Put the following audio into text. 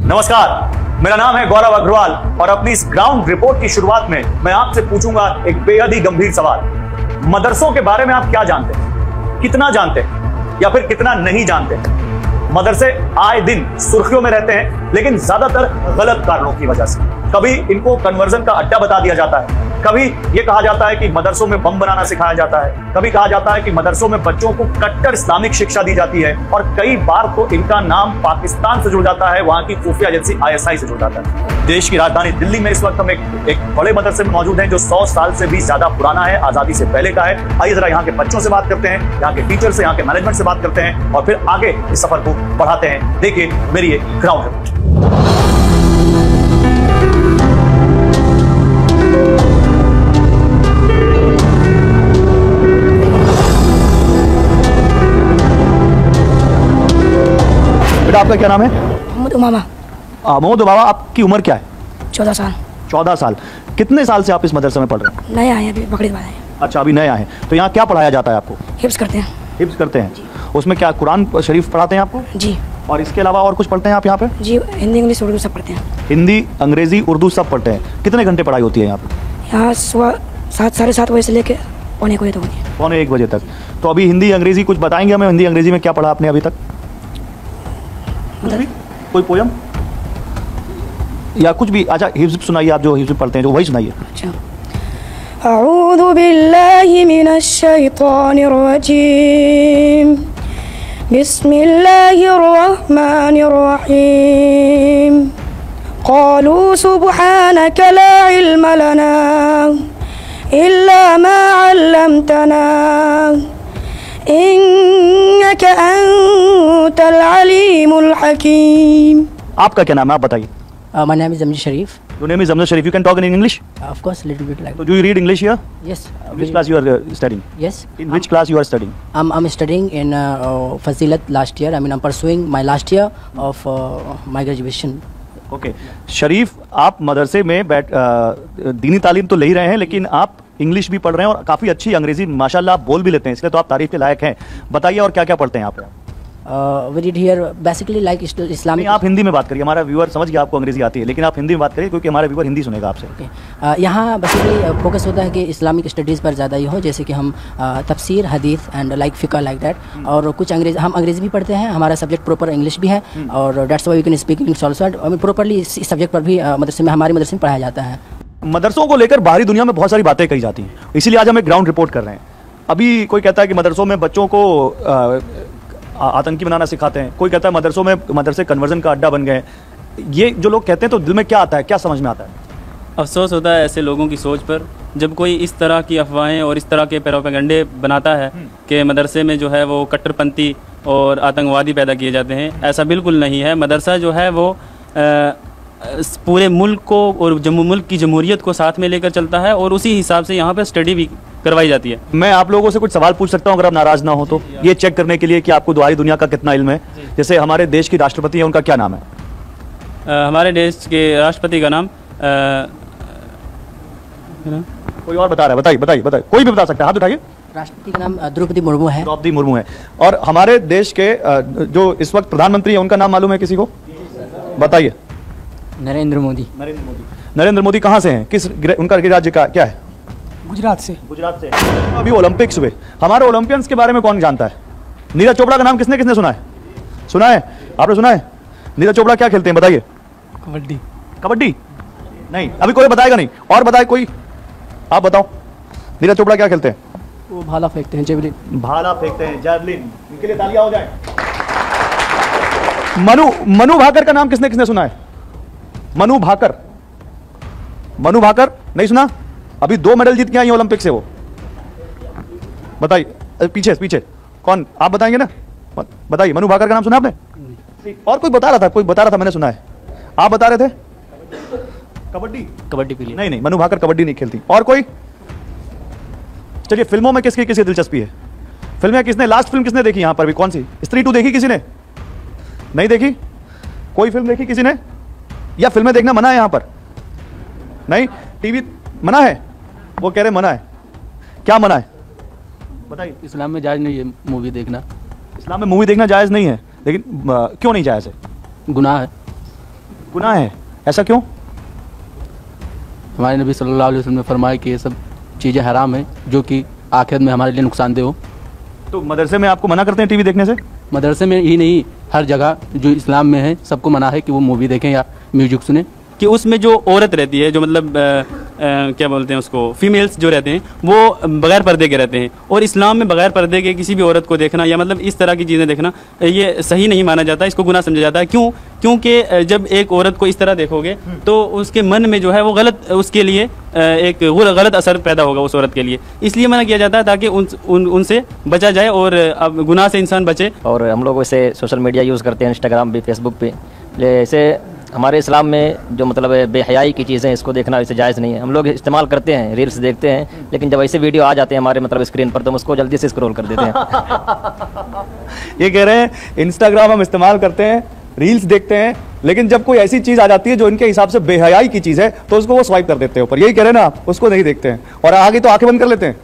नमस्कार, मेरा नाम है गौरव अग्रवाल और अपनी इस ग्राउंड रिपोर्ट की शुरुआत में मैं आपसे पूछूंगा एक बेहद ही गंभीर सवाल। मदरसों के बारे में आप क्या जानते हैं? कितना जानते हैं या फिर कितना नहीं जानते हैं? मदरसे आए दिन सुर्खियों में रहते हैं, लेकिन ज्यादातर गलत कारणों की वजह से। कभी इनको कन्वर्जन का अड्डा बता दिया जाता है, कभी ये कहा जाता है कि मदरसों में बम बनाना सिखाया जाता है, कभी कहा जाता है कि मदरसों में बच्चों को कट्टर इस्लामिक शिक्षा दी जाती है, और कई बार तो इनका नाम पाकिस्तान से जुड़ जाता है, वहां की खुफिया एजेंसी ISI से जुड़ जाता है। देश की राजधानी दिल्ली में इस वक्त हम एक बड़े मदरसे में मौजूद हैं जो 100 साल से भी ज्यादा पुराना है, आजादी से पहले का है। आइए जरा यहाँ के बच्चों से बात करते हैं, यहाँ के टीचर से, यहाँ के मैनेजमेंट से बात करते हैं और फिर आगे इस सफर को बढ़ाते हैं। देखिए मेरी ये ग्राउंड रिपोर्ट। बेटा आपका क्या नाम है? मोहम्मद उमामा। मोहम्मद उमामा, आपकी उम्र क्या है? 14 साल। 14 साल। कितने साल से आप इस मदरसे में पढ़ रहे हैं? नए आए हैं, अभी बकरीद वाले हैं। अच्छा, अभी नए आए हैं। तो यहाँ क्या पढ़ाया जाता है आपको? हिफ्स करते हैं। हिफ्स करते हैं? उसमें क्या कुरान शरीफ पढ़ाते हैं आपको? जी। और इसके अलावा और कुछ पढ़ते हैं आप यहाँ पे? जी, हिंदी इंग्लिश उर्दू सब पढ़ते हैं। हिंदी अंग्रेजी उर्दू सब पढ़ते हैं। कितने घंटे पढ़ाई होती है यहाँ पे? यहाँ सुबह 7 साढ़े 7 बजे से लेकर पौने 1 बजे तक होती है। पौने 1 बजे तक। तो अभी हिंदी अंग्रेजी कुछ बताएंगे हमें? हिंदी अंग्रेजी में क्या पढ़ा आपने अभी तक? कोई पोयम या कुछ भी? अच्छा, हिफ्ज़ सुनाइए, आप जो हिफ्ज़ पढ़ते हैं जो वही सुनाइए। अच्छा। अऊज़ु बिल्लाहि मिनश शैतानिर रजीम, बिस्मिल्लाहिर रहमानिर रहीम, क़ालू सुब्हानका ला इल्म लना इल्ला मा अल्लमतना इन्नका अंतल अलीमुल हकीम। आपका क्या नाम है, आप बताइए? My name is Zamjid Sharif. Your name is Zamjid Sharif. You can talk in English? Of course, a little bit like. So do you read English here? Yes. Which class you are studying? Yes. In which class you are studying? I'm studying in Fazilat last year. I mean, I'm pursuing my last year of my graduation. Okay. शरीफ, आप मदरसे में दीनी तालीम तो ले ही रहे हैं, लेकिन आप इंग्लिश भी पढ़ रहे हैं और काफ़ी अच्छी अंग्रेजी माशाल्लाह आप बोल भी लेते हैं, इसलिए तो आप तारीफ के लायक हैं। बताइए और क्या क्या पढ़ते हैं आप? We did here basically like Islamic. आप हिंदी में बात करिए, हमारा व्यूअर समझ गया आपको अंग्रेजी आती है, लेकिन आप हिंदी में बात करिए क्योंकि हमारा व्यूअर हिंदी सुनेगा आपसे। यहाँ बेसिकली फोकस होता है कि इस्लामिक स्टडीज़ पर ज़्यादा ही हो, जैसे कि हम तफसीर, हदीस एंड लाइक फ़िक़्ह लाइक दैट, और कुछ हम अंग्रेज़ी भी पढ़ते हैं। हमारा सब्जेक्ट प्रॉपर इंग्लिश भी है और that's why we can speak English also. Properly इस सब्जेक्ट पर भी हमारे मदरसे में पढ़ाया जाता है। मदरसों को लेकर बाहरी दुनिया में बहुत सारी बातें कही जाती हैं, इसीलिए आज हम एक ग्राउंड रिपोर्ट कर रहे हैं। अभी कोई कहता है कि मदरसों में बच्चों को आतंकी बनाना सिखाते हैं, कोई कहता है मदरसों में मदरसे कन्वर्जन का अड्डा बन गए। ये जो लोग कहते हैं तो दिल में क्या आता है, क्या समझ में आता है? अफसोस होता है ऐसे लोगों की सोच पर, जब कोई इस तरह की अफवाहें और इस तरह के प्रोपेगेंडे बनाता है कि मदरसे में जो है वो कट्टरपंथी और आतंकवादी पैदा किए जाते हैं। ऐसा बिल्कुल नहीं है। मदरसा जो है वो पूरे मुल्क को और मुल्क की जमहूरियत को साथ में लेकर चलता है और उसी हिसाब से यहाँ पर स्टडी भी करवाई जाती है। मैं आप लोगों से कुछ सवाल पूछ सकता हूँ अगर आप नाराज ना हो तो, ये चेक करने के लिए कि आपको दुआरी दुनिया का कितना इल्म है। जैसे हमारे देश की राष्ट्रपति है, उनका क्या नाम है? हमारे देश के राष्ट्रपति का नाम कोई और बता रहा है? बताइए बताइए बताइए, कोई भी बता सकता है, हाथ उठाइए। राष्ट्रपति का नाम द्रौपदी मुर्मू है। द्रौपदी मुर्मू है। और हमारे देश के जो इस वक्त प्रधानमंत्री है, उनका नाम मालूम है किसी को? बताइए। नरेंद्र मोदी। नरेंद्र मोदी। नरेंद्र मोदी कहाँ से हैं? किस उनका राज्य का क्या है? गुजरात से। गुजरात से। अभी ओलंपिक्स हुए, हमारे ओलंपियंस के बारे में कौन जानता है? नीरज चोपड़ा का नाम किसने किसने सुना है? सुना है? आपने सुना है? नीरज चोपड़ा क्या खेलते हैं बताइए? कबड्डी। कबड्डी नहीं, अभी कोई बताएगा नहीं। और बताए कोई, आप बताओ नीरज चोपड़ा क्या खेलते हैं? वो भाला फेंकते हैं, जेवलिन। भाला फेंकते हैं, जेवलिन। इनके लिए तालियां हो जाए। मनु भाकर का नाम किसने किसने सुना है? मनु भाकर। मनु भाकर नहीं सुना? अभी 2 मेडल जीत के आई ओलंपिक से वो। बताइए पीछे पीछे कौन, आप बताएंगे ना? बताइए, मनु भाकर का नाम सुना आपने? और कोई बता रहा था, मैंने सुना है। आप बता रहे थे? कबड्डी। कबड्डी के लिए नहीं, मनु भाकर कबड्डी नहीं खेलती। और कोई? चलिए, फिल्मों में किसकी किसकी दिलचस्पी है? फिल्में किसने, लास्ट फिल्म किसने देखी यहाँ पर भी? कौन सी? स्त्री 2 देखी किसी ने? नहीं देखी? कोई फिल्म देखी किसी ने? या फिल्में देखना मना है यहाँ पर? नहीं, टीवी मना है? वो कह रहे मना है। क्या मना है बताइए? इस्लाम में जायज़ नहीं है मूवी देखना। इस्लाम में मूवी देखना जायज़ नहीं है, लेकिन क्यों नहीं जायज़ है? गुनाह है। गुनाह है, ऐसा क्यों? हमारे नबी सल्लल्लाहु अलैहि वसल्लम ने फरमाया कि ये सब चीज़ें हराम हैं जो कि आखिरत में हमारे लिए नुकसानदेह हो। तो मदरसे में आपको मना करते हैं टीवी देखने से? मदरसे में ही नहीं, हर जगह जो इस्लाम में है सबको मना है कि वो मूवी देखें या म्यूजिक सुने। कि उसमें जो औरत रहती है, जो मतलब क्या बोलते हैं उसको, फीमेल्स जो रहते हैं वो बगैर पर्दे के रहते हैं, और इस्लाम में बगैर पर्दे के किसी भी औरत को देखना या मतलब इस तरह की चीज़ें देखना ये सही नहीं माना जाता, इसको गुनाह समझा जाता है। क्यों? क्योंकि जब एक औरत को इस तरह देखोगे तो उसके मन में जो है वो गलत, उसके लिए एक गलत असर पैदा होगा उस औरत के लिए, इसलिए मना किया जाता है ताकि उनसे बचा जाए और अब गुनाह से इंसान बचे। और हम लोग वैसे सोशल मीडिया यूज़ करते हैं, इंस्टाग्राम भी, फेसबुक पे, ऐसे हमारे इस्लाम में जो मतलब बेहयाई की चीज़ें, इसको देखना वैसे जायज़ नहीं है। हम लोग इस्तेमाल करते हैं, रील्स देखते हैं, लेकिन जब ऐसे वीडियो आ जाते हैं हमारे मतलब स्क्रीन पर तो हम उसको जल्दी से स्क्रॉल कर देते हैं। ये कह रहे हैं इंस्टाग्राम हम इस्तेमाल करते हैं, रील्स देखते हैं, लेकिन जब कोई ऐसी चीज आ जाती है जो इनके हिसाब से बेहयाई की चीज है तो उसको वो स्वाइप कर देते हैं ऊपर। यही कह रहे हैं ना, उसको नहीं देखते हैं और आगे तो आंखें बंद कर लेते हैं।